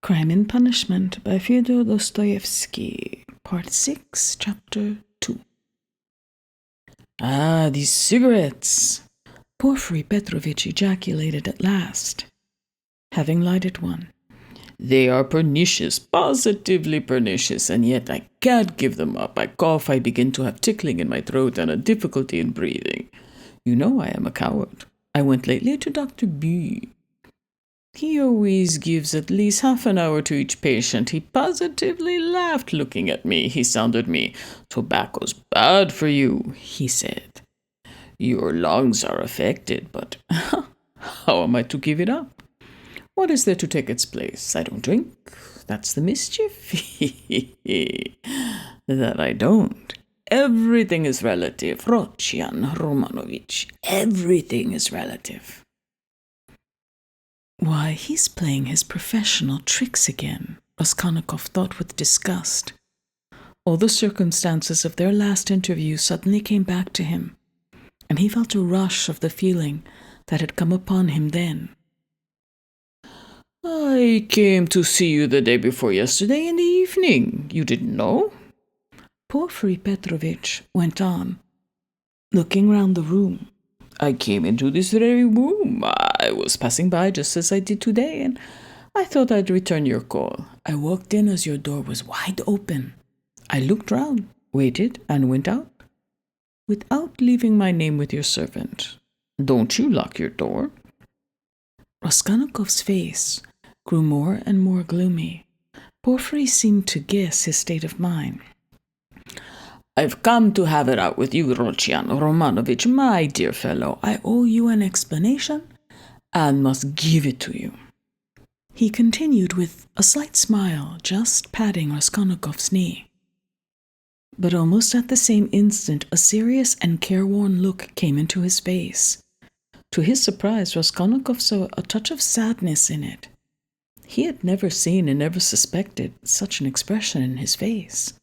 Crime and Punishment by Fyodor Dostoevsky, Part 6, Chapter 2. Ah, these cigarettes! Porfiry Petrovitch ejaculated at last, having lighted one. They are pernicious, positively pernicious, and yet I can't give them up. I cough, I begin to have tickling in my throat and a difficulty in breathing. You know I am a coward. I went lately to Dr. B. He always gives at least half an hour to each patient. He positively laughed looking at me. He sounded me. Tobacco's bad for you, he said. Your lungs are affected, but how am I to give it up? What is there to take its place? I don't drink. That's the mischief. That I don't. Everything is relative, Rodion Romanovich. Everything is relative. Why, he's playing his professional tricks again, Raskolnikov thought with disgust. All the circumstances of their last interview suddenly came back to him, and he felt a rush of the feeling that had come upon him then. I came to see you the day before yesterday in the evening. You didn't know? Porfiry Petrovitch went on, looking round the room. I came into this very room. I was passing by just as I did today, and I thought I'd return your call. I walked in as your door was wide open. I looked round, waited, and went out, without leaving my name with your servant. Don't you lock your door? Raskolnikov's face grew more and more gloomy. Porfiry seemed to guess his state of mind. I've come to have it out with you, Rodion Romanovich, my dear fellow. I owe you an explanation and must give it to you. He continued with a slight smile, just patting Raskolnikov's knee. But almost at the same instant, a serious and careworn look came into his face. To his surprise, Raskolnikov saw a touch of sadness in it. He had never seen and never suspected such an expression in his face.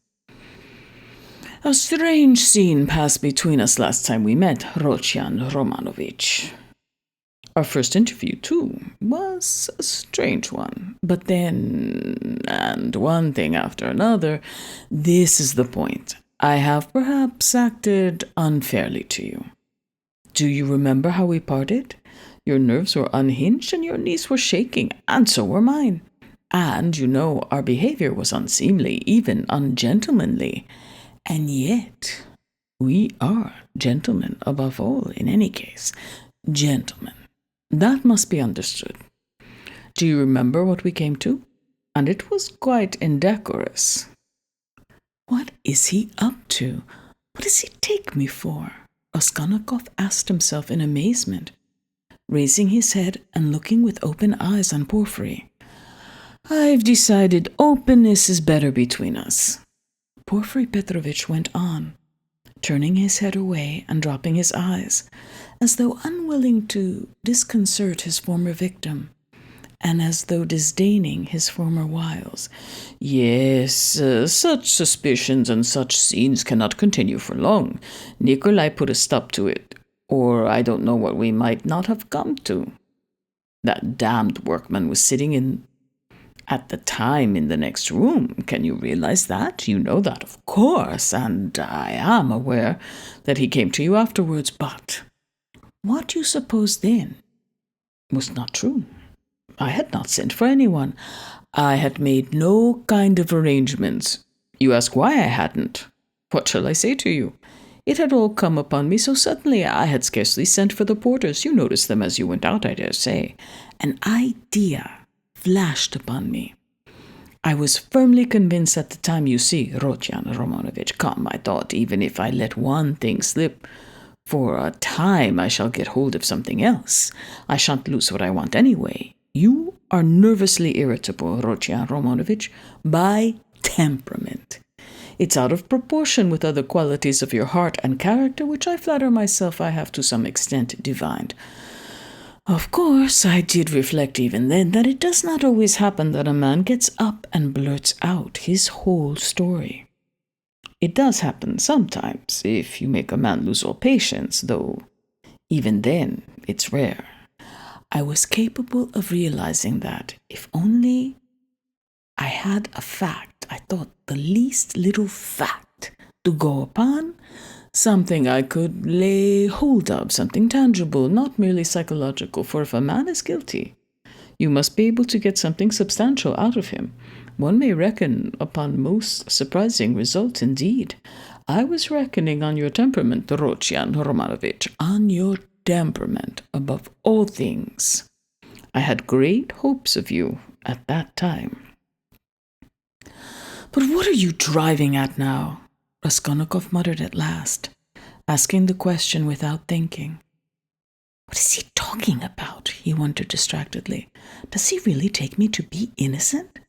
A strange scene passed between us last time we met, Rodion Romanovich. Our first interview, too, was a strange one. But then, and one thing after another, this is the point. I have perhaps acted unfairly to you. Do you remember how we parted? Your nerves were unhinged and your knees were shaking, and so were mine. And, you know, our behavior was unseemly, even ungentlemanly. And yet, we are gentlemen above all, in any case. Gentlemen. That must be understood. Do you remember what we came to? And it was quite indecorous. What is he up to? What does he take me for? Raskolnikov asked himself in amazement, raising his head and looking with open eyes on Porfiry. I've decided openness is better between us. Porfiry Petrovitch went on, turning his head away and dropping his eyes, as though unwilling to disconcert his former victim, and as though disdaining his former wiles. Yes, such suspicions and such scenes cannot continue for long. Nikolai put a stop to it, or I don't know what we might not have come to. That damned workman was sitting at the time in the next room. Can you realize that? You know that, of course, and I am aware that he came to you afterwards, but what you supposed then was not true. I had not sent for anyone. I had made no kind of arrangements. You ask why I hadn't. What shall I say to you? It had all come upon me so suddenly. I had scarcely sent for the porters. You noticed them as you went out, I dare say. An idea flashed upon me. I was firmly convinced at the time. You see, Rodion Romanovich, come, I thought, even if I let one thing slip, for a time I shall get hold of something else. I shan't lose what I want anyway. You are nervously irritable, Rodion Romanovich, by temperament. It's out of proportion with other qualities of your heart and character, which I flatter myself I have to some extent divined. Of course, I did reflect even then that it does not always happen that a man gets up and blurts out his whole story. It does happen sometimes, if you make a man lose all patience, though even then it's rare. I was capable of realizing that, if only had a fact, I thought the least little fact to go upon, something I could lay hold of, something tangible, not merely psychological, for if a man is guilty, you must be able to get something substantial out of him. One may reckon upon most surprising results indeed. I was reckoning on your temperament, Rodion Romanovich, on your temperament above all things. I had great hopes of you at that time. But what are you driving at now? Raskolnikov muttered at last, asking the question without thinking. What is he talking about? He wondered distractedly. Does he really take me to be innocent?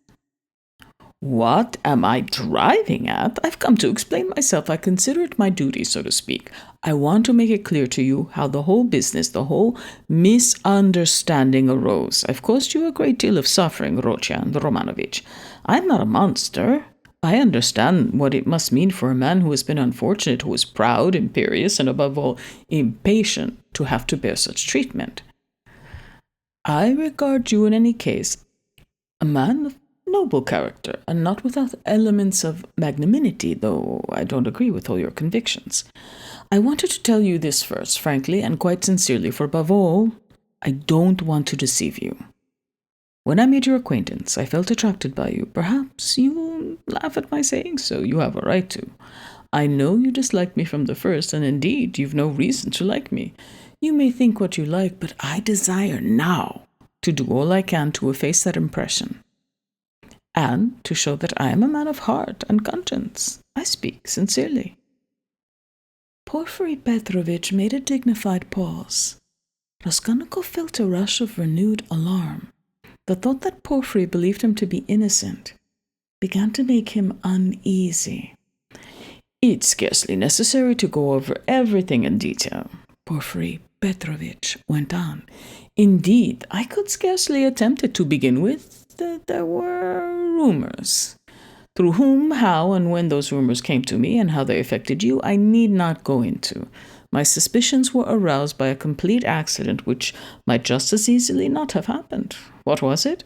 What am I driving at? I've come to explain myself. I consider it my duty, so to speak. I want to make it clear to you how the whole business, the whole misunderstanding arose. I've caused you a great deal of suffering, Rodion Romanovich. I'm not a monster. I understand what it must mean for a man who has been unfortunate, who is proud, imperious, and above all, impatient to have to bear such treatment. I regard you in any case a man of noble character, and not without elements of magnanimity, though I don't agree with all your convictions. I wanted to tell you this first, frankly and quite sincerely, for above all, I don't want to deceive you. When I made your acquaintance, I felt attracted by you. Perhaps you will laugh at my saying so. You have a right to. I know you disliked me from the first, and indeed you've no reason to like me. You may think what you like, but I desire now to do all I can to efface that impression, and to show that I am a man of heart and conscience. I speak sincerely. Porfiry Petrovitch made a dignified pause. Raskolnikov felt a rush of renewed alarm. The thought that Porfiry believed him to be innocent began to make him uneasy. It's scarcely necessary to go over everything in detail, Porfiry Petrovitch went on. Indeed, I could scarcely attempt it to begin with. There were rumors. Through whom, how, and when those rumors came to me, and how they affected you, I need not go into. My suspicions were aroused by a complete accident which might just as easily not have happened. What was it?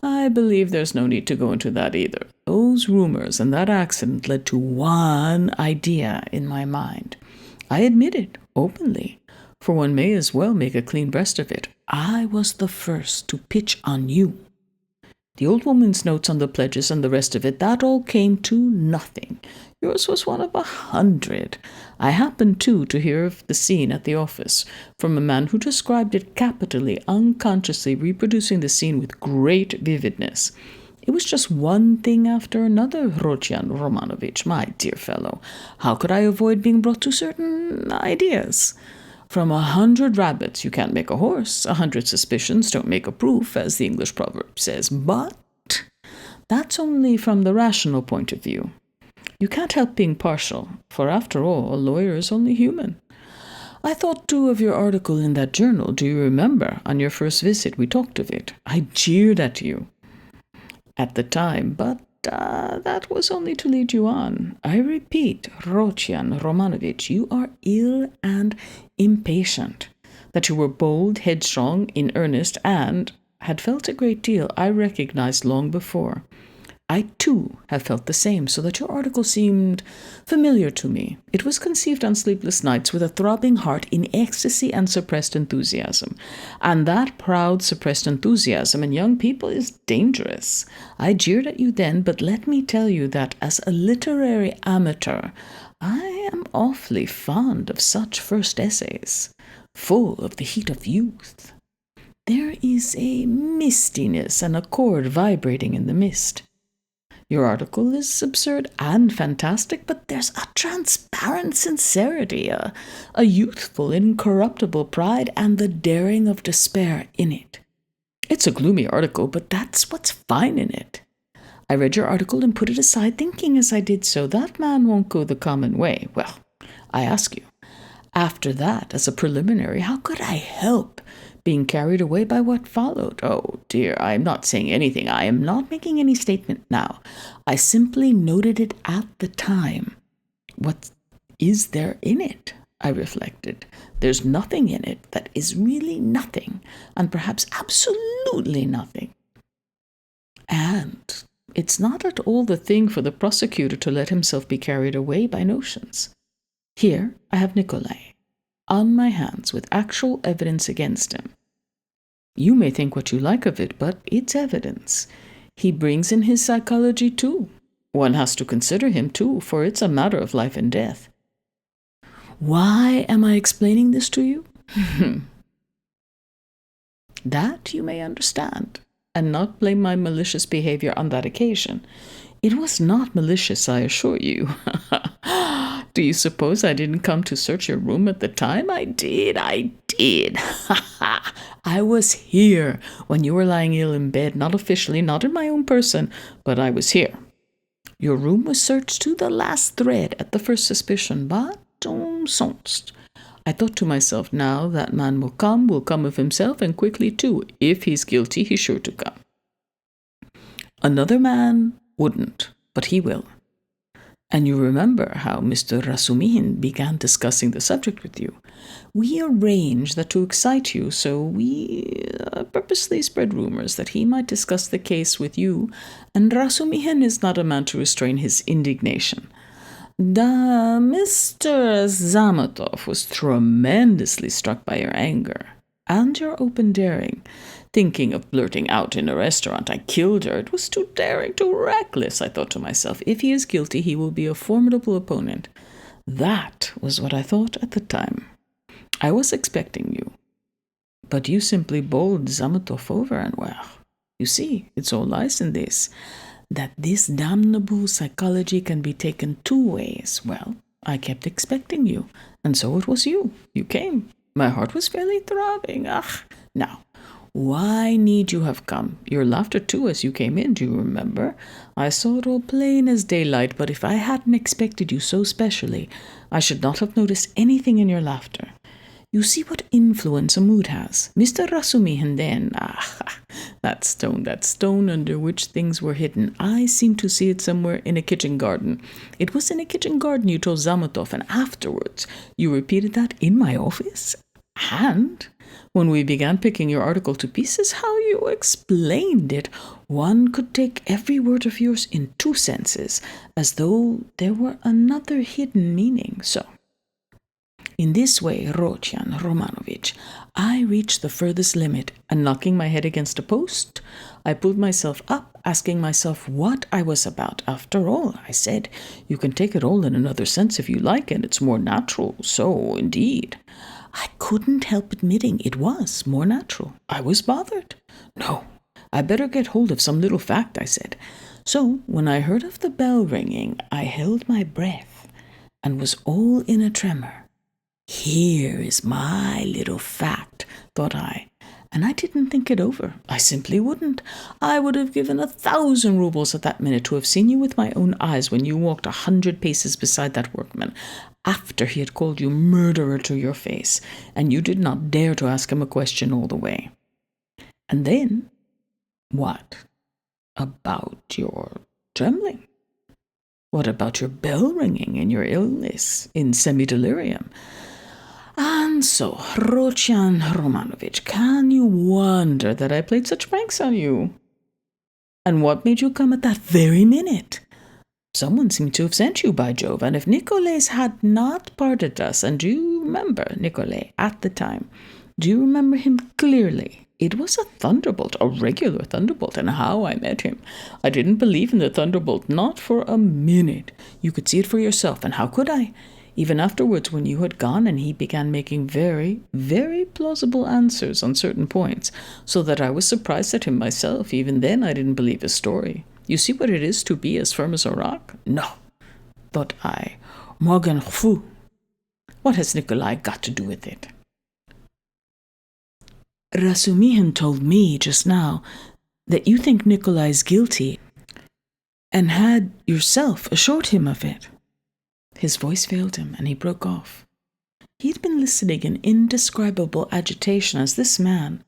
I believe there's no need to go into that either. Those rumors and that accident led to one idea in my mind. I admit it openly, for one may as well make a clean breast of it. I was the first to pitch on you. The old woman's notes on the pledges and the rest of it, that all came to nothing. Yours was one of 100. I happened, too, to hear of the scene at the office from a man who described it capitally, unconsciously reproducing the scene with great vividness. It was just one thing after another, Rodion Romanovich, my dear fellow. How could I avoid being brought to certain ideas? From 100 rabbits you can't make a horse, 100 suspicions don't make a proof, as the English proverb says, but that's only from the rational point of view. You can't help being partial, for after all, a lawyer is only human. I thought, too, of your article in that journal. Do you remember? On your first visit we talked of it. I jeered at you at the time, but that was only to lead you on. I repeat, Rodion Romanovich, you are ill and impatient. That you were bold, headstrong, in earnest, and had felt a great deal, I recognized long before. I, too, have felt the same, so that your article seemed familiar to me. It was conceived on sleepless nights with a throbbing heart in ecstasy and suppressed enthusiasm. And that proud, suppressed enthusiasm in young people is dangerous. I jeered at you then, but let me tell you that as a literary amateur, I am awfully fond of such first essays, full of the heat of youth. There is a mistiness and a chord vibrating in the mist. Your article is absurd and fantastic, but there's a transparent sincerity, a youthful, incorruptible pride, and the daring of despair in it. It's a gloomy article, but that's what's fine in it. I read your article and put it aside, thinking as I did so, that man won't go the common way. Well, I ask you, after that, as a preliminary, how could I help being carried away by what followed? Oh, dear, I am not saying anything. I am not making any statement now. I simply noted it at the time. What is there in it? I reflected. There's nothing in it that is really nothing, and perhaps absolutely nothing. And it's not at all the thing for the prosecutor to let himself be carried away by notions. Here I have Nikolai, on my hands with actual evidence against him. You may think what you like of it, but it's evidence. He brings in his psychology too. One has to consider him too, for it's a matter of life and death. Why am I explaining this to you? That you may understand, and not blame my malicious behavior on that occasion. It was not malicious, I assure you. Do you suppose I didn't come to search your room at the time? I did. I was here when you were lying ill in bed, not officially, not in my own person, but I was here. Your room was searched to the last thread at the first suspicion, but sonst. I thought to myself, now that man will come of himself, and quickly too. If he's guilty, he's sure to come. Another man wouldn't, but he will. And you remember how Mr. Razumihin began discussing the subject with you. We arranged that to excite you, so we purposely spread rumors that he might discuss the case with you, and Razumihin is not a man to restrain his indignation. Mr. Zamatov was tremendously struck by your anger and your open daring. Thinking of blurting out in a restaurant, I killed her. It was too daring, too reckless, I thought to myself. If he is guilty, he will be a formidable opponent. That was what I thought at the time. I was expecting you. But you simply bowled Zamatov over, and well, you see, it's all lies in this. That this damnable psychology can be taken two ways. Well, I kept expecting you, and so it was you. You came. My heart was fairly throbbing. Now, why need you have come? Your laughter, too, as you came in, do you remember? I saw it all plain as daylight, but if I hadn't expected you so specially, I should not have noticed anything in your laughter. You see what influence a mood has. Mr. Razumihin then, that stone under which things were hidden. I seem to see it somewhere in a kitchen garden. It was in a kitchen garden you told Zamatov, and afterwards you repeated that in my office. And when we began picking your article to pieces, how you explained it. One could take every word of yours in two senses, as though there were another hidden meaning. So, in this way, Rodion Romanovich, I reached the furthest limit, and knocking my head against a post, I pulled myself up, asking myself what I was about. After all, I said, you can take it all in another sense if you like, and it's more natural. So, indeed, I couldn't help admitting it was more natural. I was bothered. No, I better get hold of some little fact, I said. So, when I heard of the bell ringing, I held my breath and was all in a tremor. Here is my little fact, thought I, and I didn't think it over. I simply wouldn't. I would have given 1,000 rubles at that minute to have seen you with my own eyes when you walked 100 paces beside that workman, after he had called you murderer to your face, and you did not dare to ask him a question all the way. And then, what about your trembling? What about your bell ringing in your illness, in semi-delirium? And so, Rodion Romanovich, can you wonder that I played such pranks on you? And what made you come at that very minute? Someone seemed to have sent you, by Jove, and if Nicolais had not parted us, and do you remember Nicolais at the time? Do you remember him clearly? It was a thunderbolt, a regular thunderbolt, and how I met him. I didn't believe in the thunderbolt, not for a minute. You could see it for yourself, and how could I? Even afterwards, when you had gone and he began making very, very plausible answers on certain points, so that I was surprised at him myself. Even then I didn't believe his story. You see what it is to be as firm as a rock? No, thought I. Morgen früh. What has Nikolai got to do with it? Razumihin told me just now that you think Nikolai's guilty, and had yourself assured him of it. His voice failed him, and he broke off. He had been listening in indescribable agitation as this man,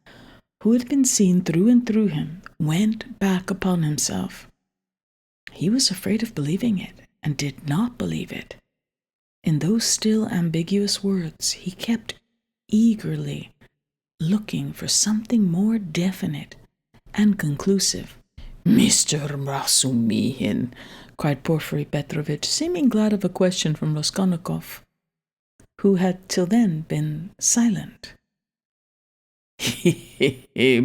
who had been seen through and through him, went back upon himself. He was afraid of believing it, and did not believe it. In those still ambiguous words, he kept eagerly looking for something more definite and conclusive. Mr. Rasumihin, cried Porfiry Petrovitch, seeming glad of a question from Raskolnikov, who had till then been silent.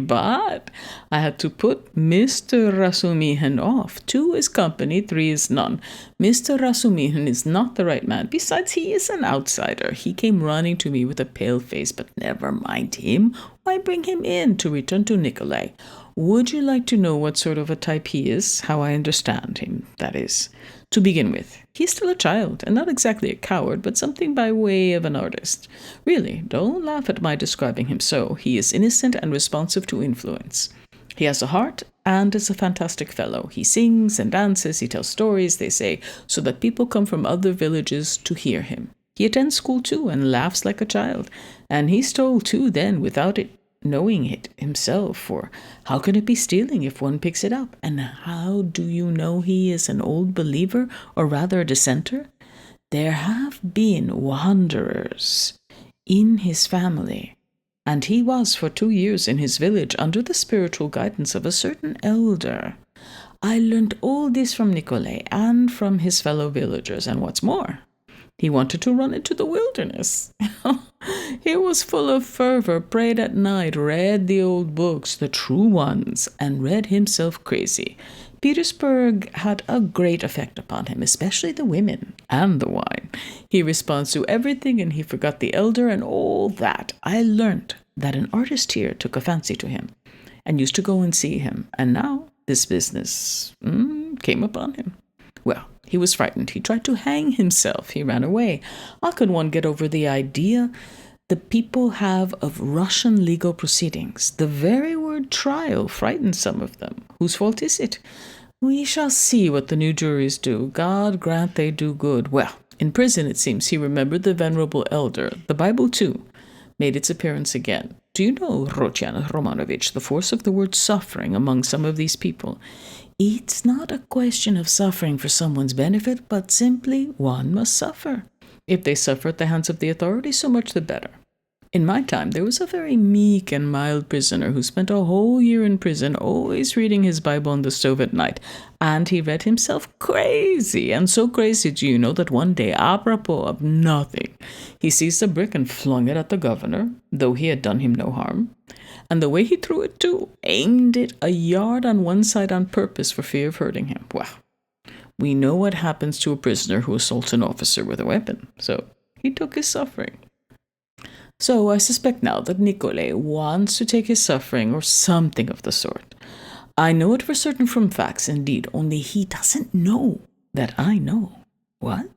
But I had to put Mr. Rasumihin off. 2 is company, 3 is none. Mr. Rasumihin is not the right man. Besides, he is an outsider. He came running to me with a pale face, but never mind him. Why bring him in? To return to Nikolai. Would you like to know what sort of a type he is? How I understand him, that is. To begin with, he's still a child, and not exactly a coward, but something by way of an artist. Really, don't laugh at my describing him so. He is innocent and responsive to influence. He has a heart and is a fantastic fellow. He sings and dances, he tells stories, they say, so that people come from other villages to hear him. He attends school too and laughs like a child, and he stole too then without it knowing it himself, for how can it be stealing if one picks it up? And how do you know he is an old believer, or rather a dissenter? There have been wanderers in his family, and he was for 2 years in his village under the spiritual guidance of a certain elder. I learned all this from Nikolai and from his fellow villagers, and what's more, he wanted to run into the wilderness. He was full of fervor, prayed at night, read the old books, the true ones, and read himself crazy. Petersburg had a great effect upon him, especially the women and the wine. He responds to everything, and he forgot the elder and all that. I learnt that an artist here took a fancy to him and used to go and see him, and now this business came upon him. Well, he was frightened. He tried to hang himself. He ran away. How could one get over the idea the people have of Russian legal proceedings? The very word trial frightens some of them. Whose fault is it? We shall see what the new juries do. God grant they do good. Well, in prison, it seems, he remembered the venerable elder. The Bible, too, made its appearance again. Do you know, Rodion Romanovich, the force of the word suffering among some of these people? It's not a question of suffering for someone's benefit, but simply one must suffer. If they suffer at the hands of the authorities, so much the better. In my time, there was a very meek and mild prisoner who spent a whole year in prison, always reading his Bible on the stove at night, and he read himself crazy, and so crazy, do you know, that one day, apropos of nothing, he seized a brick and flung it at the governor, though he had done him no harm. And the way he threw it, too, aimed it a yard on one side on purpose for fear of hurting him. Well, we know what happens to a prisoner who assaults an officer with a weapon, so he took his suffering. So I suspect now that Nikolai wants to take his suffering, or something of the sort. I know it for certain from facts, indeed, only he doesn't know that I know. What?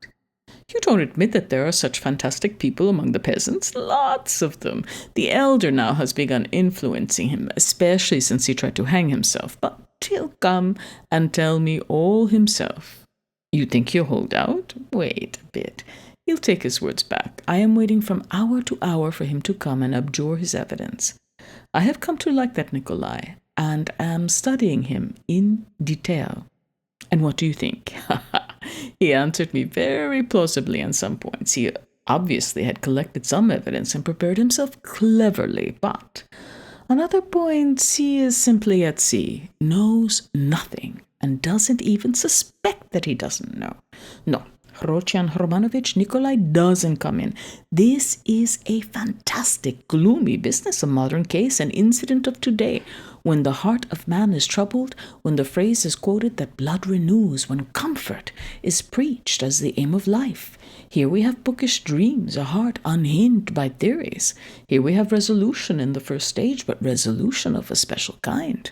You don't admit that there are such fantastic people among the peasants? Lots of them. The elder now has begun influencing him, especially since he tried to hang himself. But he'll come and tell me all himself. You think he'll hold out? Wait a bit. He'll take his words back. I am waiting from hour to hour for him to come and abjure his evidence. I have come to like that Nikolai, and am studying him in detail. And what do you think? He answered me very plausibly on some points. He obviously had collected some evidence and prepared himself cleverly, but on other points he is simply at sea, knows nothing, and doesn't even suspect that he doesn't know. No, Rodion Romanovich, Nikolai doesn't come in. This is a fantastic, gloomy business, a modern case, an incident of today, when the heart of man is troubled, when the phrase is quoted that blood renews, when comfort is preached as the aim of life. Here we have bookish dreams, a heart unhinged by theories. Here we have resolution in the first stage, but resolution of a special kind.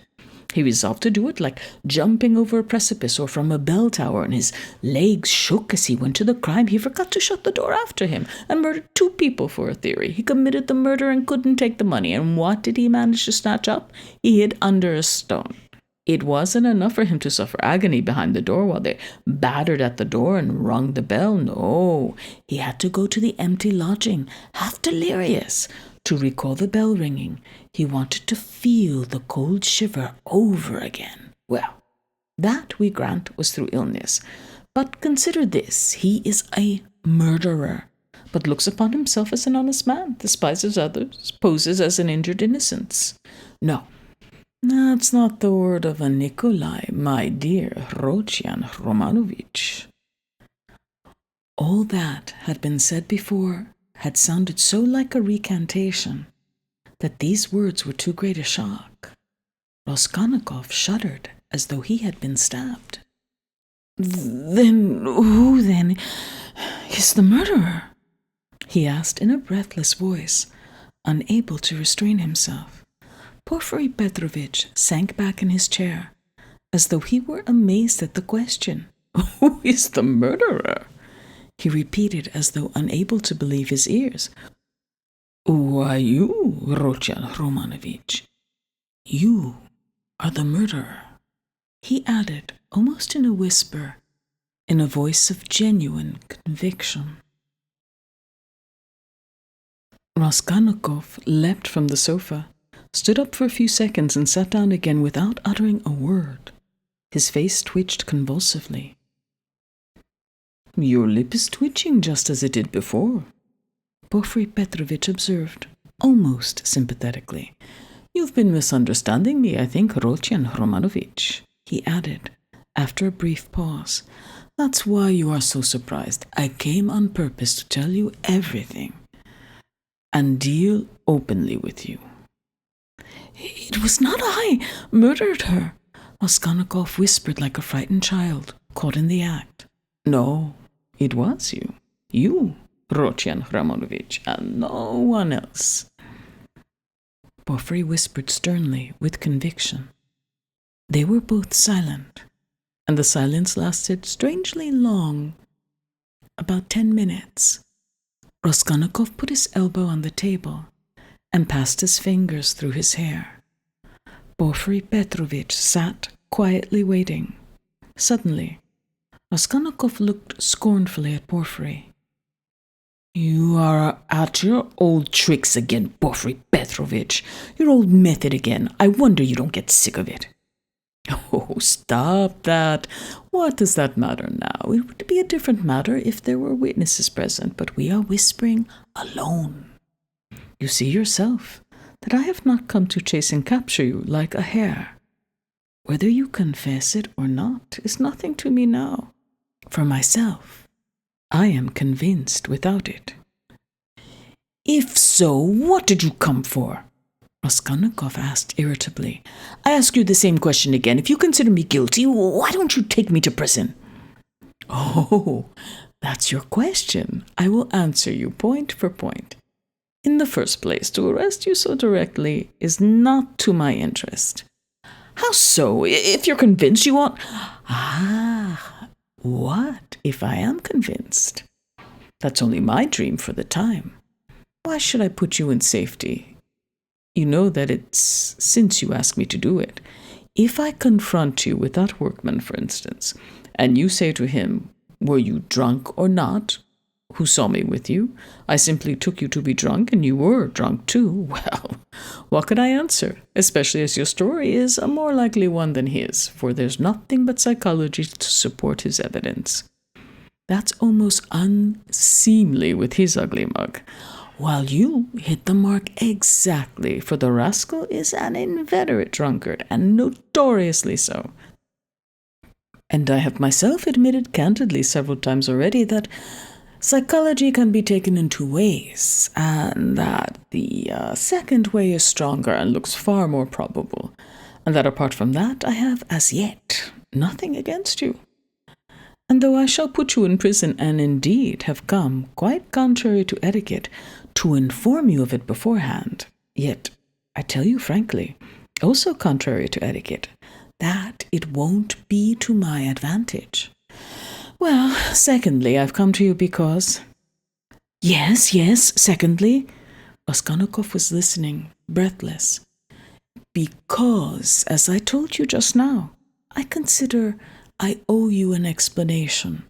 He resolved to do it like jumping over a precipice or from a bell tower, and his legs shook as he went to the crime. He forgot to shut the door after him and murdered 2 people for a theory. He committed the murder and couldn't take the money. And what did he manage to snatch up? He hid under a stone. It wasn't enough for him to suffer agony behind the door while they battered at the door and rung the bell. No, he had to go to the empty lodging, half delirious, to recall the bell ringing. He wanted to feel the cold shiver over again. Well, that, we grant, was through illness. But consider this, he is a murderer, but looks upon himself as an honest man, despises others, poses as an injured innocence. No, That's not the word of a Nikolai, my dear Rodion Romanovich. All that had been said before had sounded so like a recantation that these words were too great a shock. Raskolnikov shuddered as though he had been stabbed. Then who, then, is the murderer? He asked in a breathless voice, unable to restrain himself. Porfiry Petrovitch sank back in his chair, as though he were amazed at the question. Who is the murderer? He repeated as though unable to believe his ears. Why, you, Rodion Romanovich. You are the murderer, he added, almost in a whisper, in a voice of genuine conviction. Raskolnikov leapt from the sofa, stood up for a few seconds, and sat down again without uttering a word. His face twitched convulsively. Your lip is twitching just as it did before, Porfiry Petrovitch observed, almost sympathetically. You've been misunderstanding me, I think, Rodion Romanovich, he added, after a brief pause. That's why you are so surprised. I came on purpose to tell you everything and deal openly with you. It was not I murdered her, Raskolnikov whispered like a frightened child, caught in the act. No, it was you. You, Rodion Romanovich, and no one else. Porfiry whispered sternly, with conviction. They were both silent, and the silence lasted strangely long, about 10 minutes. Raskolnikov put his elbow on the table and passed his fingers through his hair. Porfiry Petrovitch sat quietly waiting. Suddenly, Raskolnikov looked scornfully at Porfiry. You are at your old tricks again, Porfiry Petrovitch. Your old method again. I wonder you don't get sick of it. Oh, stop that. What does that matter now? It would be a different matter if there were witnesses present, but we are whispering alone. You see yourself that I have not come to chase and capture you like a hare. Whether you confess it or not is nothing to me now. For myself, I am convinced without it. If so, what did you come for? Raskolnikov asked irritably. I ask you the same question again. If you consider me guilty, why don't you take me to prison? Oh, that's your question. I will answer you point for point. In the first place, to arrest you so directly is not to my interest. How so? If you're convinced you won't... What if I am convinced? That's only my dream for the time. Why should I put you in safety? You know that it's since you asked me to do it. If I confront you with that workman, for instance, and you say to him, were you drunk or not? Who saw me with you? I simply took you to be drunk, and you were drunk too. Well, what could I answer? Especially as your story is a more likely one than his, for there's nothing but psychology to support his evidence. That's almost unseemly with his ugly mug. While you hit the mark exactly, for the rascal is an inveterate drunkard, and notoriously so. And I have myself admitted candidly several times already that psychology can be taken in two ways, and that the second way is stronger and looks far more probable, and that apart from that I have, as yet, nothing against you. And though I shall put you in prison, and indeed have come, quite contrary to etiquette, to inform you of it beforehand, yet, I tell you frankly, also contrary to etiquette, that it won't be to my advantage. Well, secondly, I've come to you because... Yes, secondly. Raskolnikov was listening, breathless. Because, as I told you just now, I consider I owe you an explanation.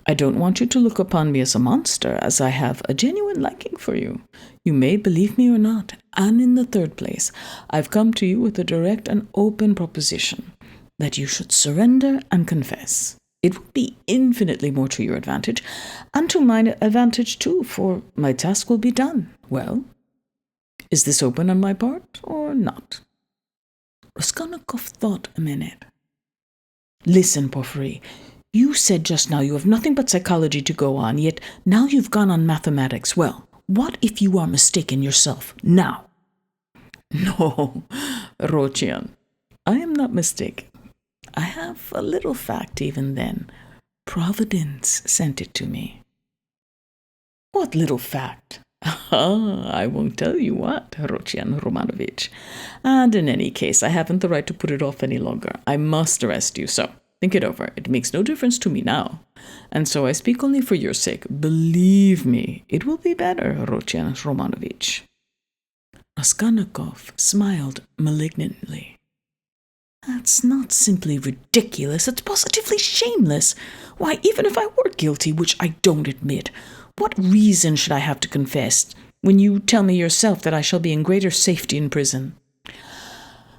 I don't want you to look upon me as a monster, as I have a genuine liking for you. You may believe me or not. And in the third place, I've come to you with a direct and open proposition, that you should surrender and confess. It would be infinitely more to your advantage, and to my advantage too, for my task will be done. Well, is this open on my part, or not? Raskolnikov thought a minute. Listen, Porfiry, you said just now you have nothing but psychology to go on, yet now you've gone on mathematics. Well, what if you are mistaken yourself now? No, Rodion, I am not mistaken. I have a little fact even then. Providence sent it to me. What little fact? I won't tell you what, Rodion Romanovich. And in any case, I haven't the right to put it off any longer. I must arrest you, so think it over. It makes no difference to me now. And so I speak only for your sake. Believe me, it will be better, Rodion Romanovich. Raskolnikov smiled malignantly. That's not simply ridiculous, it's positively shameless. Why, even if I were guilty, which I don't admit, what reason should I have to confess when you tell me yourself that I shall be in greater safety in prison?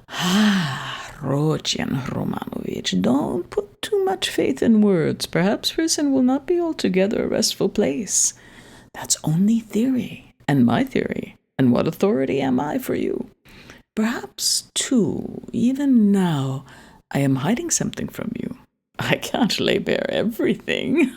Rodion Romanovich, don't put too much faith in words. Perhaps prison will not be altogether a restful place. That's only theory, and my theory. And what authority am I for you? Perhaps, too, even now, I am hiding something from you. I can't lay bare everything.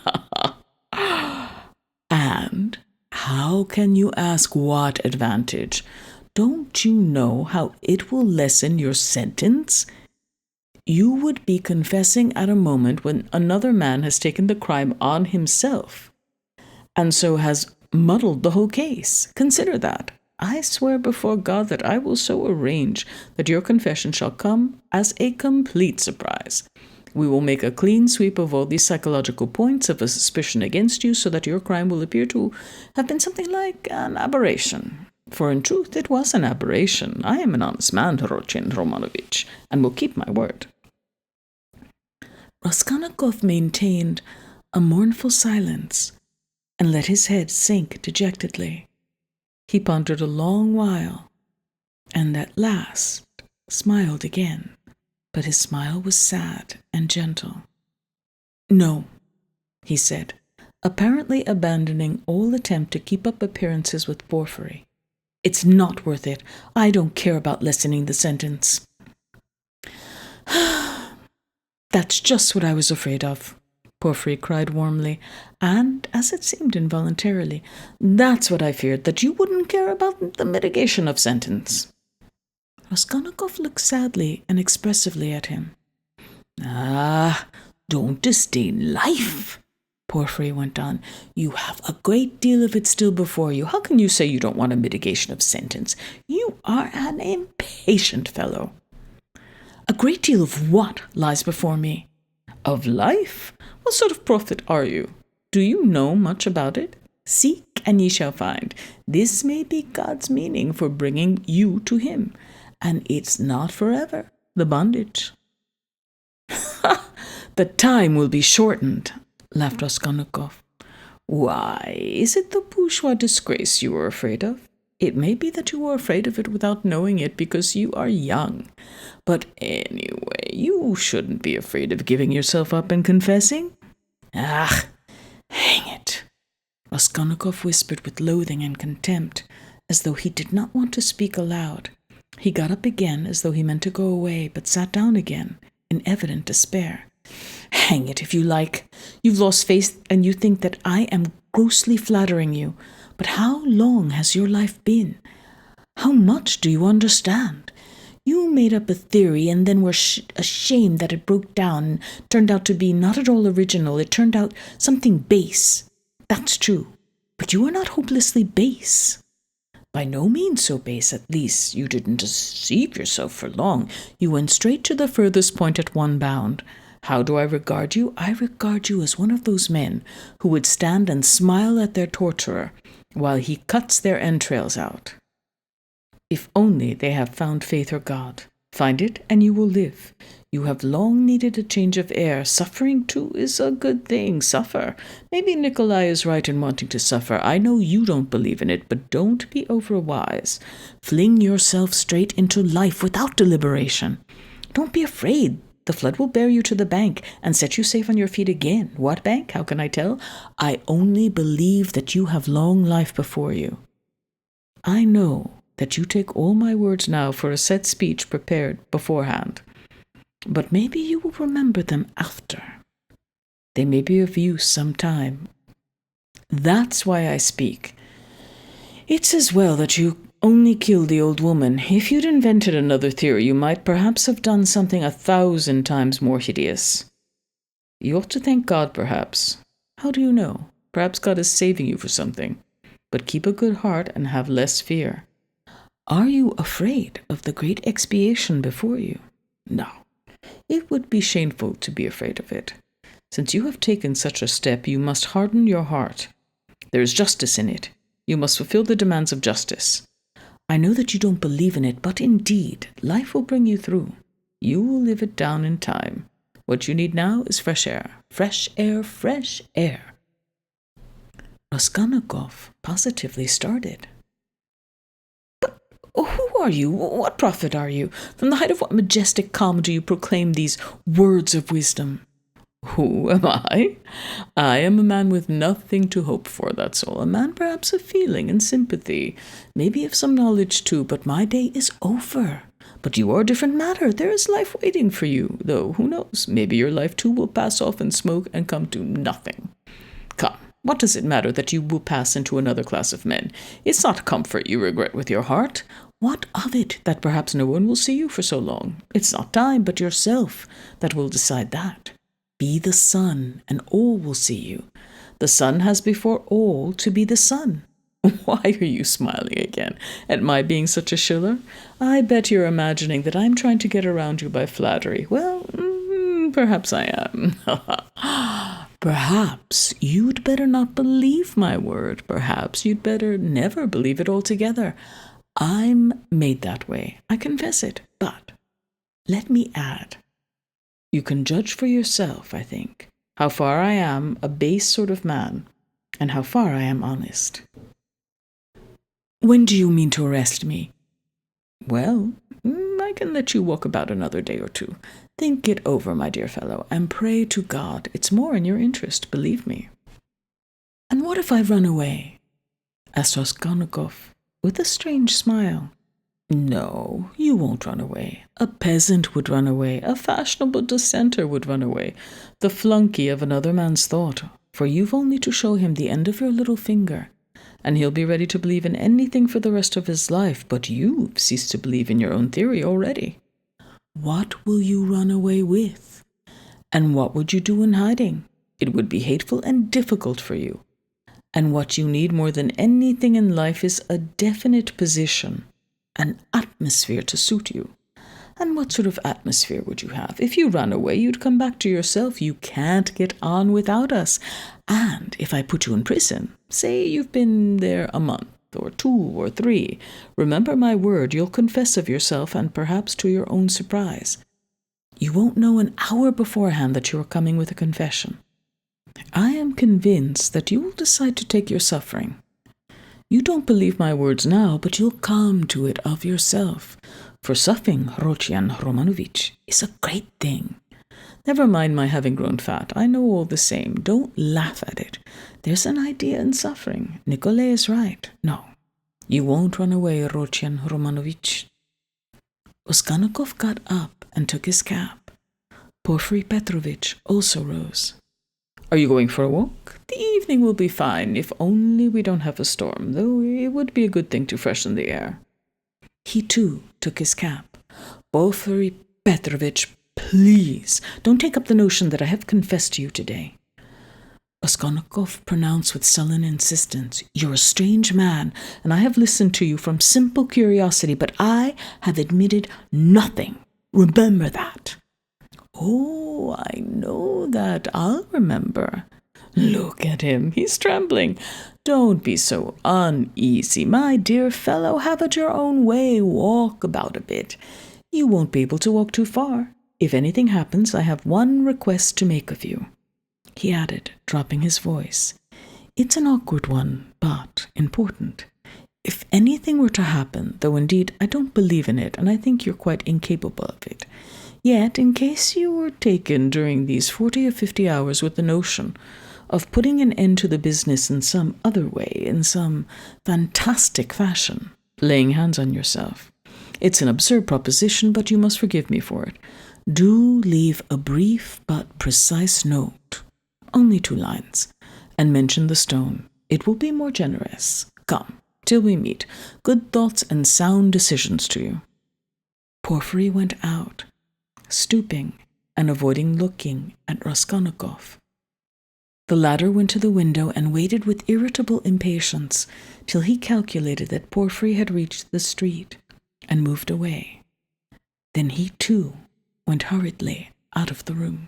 And how can you ask what advantage? Don't you know how it will lessen your sentence? You would be confessing at a moment when another man has taken the crime on himself, and so has muddled the whole case. Consider that. I swear before God that I will so arrange that your confession shall come as a complete surprise. We will make a clean sweep of all these psychological points of a suspicion against you so that your crime will appear to have been something like an aberration. For in truth it was an aberration. I am an honest man, Rodion Romanovich, and will keep my word. Raskolnikov maintained a mournful silence and let his head sink dejectedly. He pondered a long while, and at last smiled again, but his smile was sad and gentle. No, he said, apparently abandoning all attempt to keep up appearances with Porfiry. It's not worth it. I don't care about lessening the sentence. That's just what I was afraid of, Porfiry cried warmly, and, as it seemed involuntarily, that's what I feared, that you wouldn't care about the mitigation of sentence. Raskolnikov looked sadly and expressively at him. Don't disdain life, Porfiry went on. You have a great deal of it still before you. How can you say you don't want a mitigation of sentence? You are an impatient fellow. A great deal of what lies before me? Of life? What sort of prophet are you? Do you know much about it? Seek, and ye shall find. This may be God's meaning for bringing you to him, and it's not forever, the bondage. The time will be shortened, laughed Raskolnikov. Why, is it the bourgeois disgrace you are afraid of? It may be that you are afraid of it without knowing it because you are young. But anyway, you shouldn't be afraid of giving yourself up and confessing. Hang it, Raskolnikov whispered with loathing and contempt, as though he did not want to speak aloud. He got up again as though he meant to go away, but sat down again, in evident despair. Hang it, if you like. You've lost faith, and you think that I am grossly flattering you. But how long has your life been? How much do you understand? You made up a theory and then were ashamed that it broke down and turned out to be not at all original. It turned out something base. That's true. But you are not hopelessly base. By no means so base, at least. You didn't deceive yourself for long. You went straight to the furthest point at one bound. How do I regard you? I regard you as one of those men who would stand and smile at their torturer while he cuts their entrails out. If only they have found faith or God. Find it, and you will live. You have long needed a change of air. Suffering, too, is a good thing. Suffer. Maybe Nikolai is right in wanting to suffer. I know you don't believe in it, but don't be overwise. Fling yourself straight into life without deliberation. Don't be afraid. The flood will bear you to the bank and set you safe on your feet again. What bank? How can I tell? I only believe that you have long life before you. I know that you take all my words now for a set speech prepared beforehand. But maybe you will remember them after. They may be of use some time. That's why I speak. It's as well that you only killed the old woman. If you'd invented another theory, you might perhaps have done something 1,000 times more hideous. You ought to thank God, perhaps. How do you know? Perhaps God is saving you for something. But keep a good heart and have less fear. Are you afraid of the great expiation before you? No. It would be shameful to be afraid of it. Since you have taken such a step, you must harden your heart. There is justice in it. You must fulfill the demands of justice. I know that you don't believe in it, but indeed, life will bring you through. You will live it down in time. What you need now is fresh air. Fresh air, fresh air. Raskolnikov positively started. But who are you? What prophet are you? From the height of what majestic calm do you proclaim these words of wisdom? Who am I? I am a man with nothing to hope for, that's all. A man perhaps of feeling and sympathy, maybe of some knowledge too, but my day is over. But you are a different matter. There is life waiting for you, though who knows, maybe your life too will pass off in smoke and come to nothing. Come, what does it matter that you will pass into another class of men? It's not comfort you regret with your heart. What of it that perhaps no one will see you for so long? It's not time, but yourself that will decide that. Be the sun, and all will see you. The sun has before all to be the sun. Why are you smiling again at my being such a shiller? I bet you're imagining that I'm trying to get around you by flattery. Well, perhaps I am. Perhaps you'd better not believe my word. Perhaps you'd better never believe it altogether. I'm made that way. I confess it. But let me add. You can judge for yourself, I think, how far I am a base sort of man, and how far I am honest. When do you mean to arrest me? Well, I can let you walk about another day or two. Think it over, my dear fellow, and pray to God. It's more in your interest, believe me. And what if I run away? Asked Raskolnikov, with a strange smile. No, you won't run away. A peasant would run away. A fashionable dissenter would run away. The flunky of another man's thought. For you've only to show him the end of your little finger, and he'll be ready to believe in anything for the rest of his life. But you've ceased to believe in your own theory already. What will you run away with? And what would you do in hiding? It would be hateful and difficult for you. And what you need more than anything in life is a definite position. An atmosphere to suit you. And what sort of atmosphere would you have? If you ran away, you'd come back to yourself. You can't get on without us. And if I put you in prison, say you've been there a month, or 2 or 3, remember my word, you'll confess of yourself, and perhaps to your own surprise. You won't know an hour beforehand that you are coming with a confession. I am convinced that you will decide to take your suffering. You don't believe my words now, but you'll come to it of yourself. For suffering, Rodion Romanovich, is a great thing. Never mind my having grown fat. I know all the same. Don't laugh at it. There's an idea in suffering. Nikolay is right. No, you won't run away, Rodion Romanovich. Raskolnikov got up and took his cap. Porfiry Petrovitch also rose. Are you going for a walk? The evening will be fine, if only we don't have a storm, though it would be a good thing to freshen the air. He, too, took his cap. Porfiry Petrovitch, please, don't take up the notion that I have confessed to you today. Raskolnikov pronounced with sullen insistence, You're a strange man, and I have listened to you from simple curiosity, but I have admitted nothing. Remember that. Oh, I know that. I'll remember. Look at him. He's trembling. Don't be so uneasy, my dear fellow. Have it your own way. Walk about a bit. You won't be able to walk too far. If anything happens, I have one request to make of you. He added, dropping his voice. It's an awkward one, but important. If anything were to happen, though indeed I don't believe in it, and I think you're quite incapable of it, yet, in case you were taken during these 40 or 50 hours with the notion of putting an end to the business in some other way, in some fantastic fashion, laying hands on yourself. It's an absurd proposition, but you must forgive me for it. Do leave a brief but precise note, only 2 lines, and mention the stone. It will be more generous. Come, till we meet. Good thoughts and sound decisions to you." Porfiry went out, stooping and avoiding looking at Raskolnikov. The latter went to the window and waited with irritable impatience till he calculated that Porfiry had reached the street and moved away. Then he, too, went hurriedly out of the room.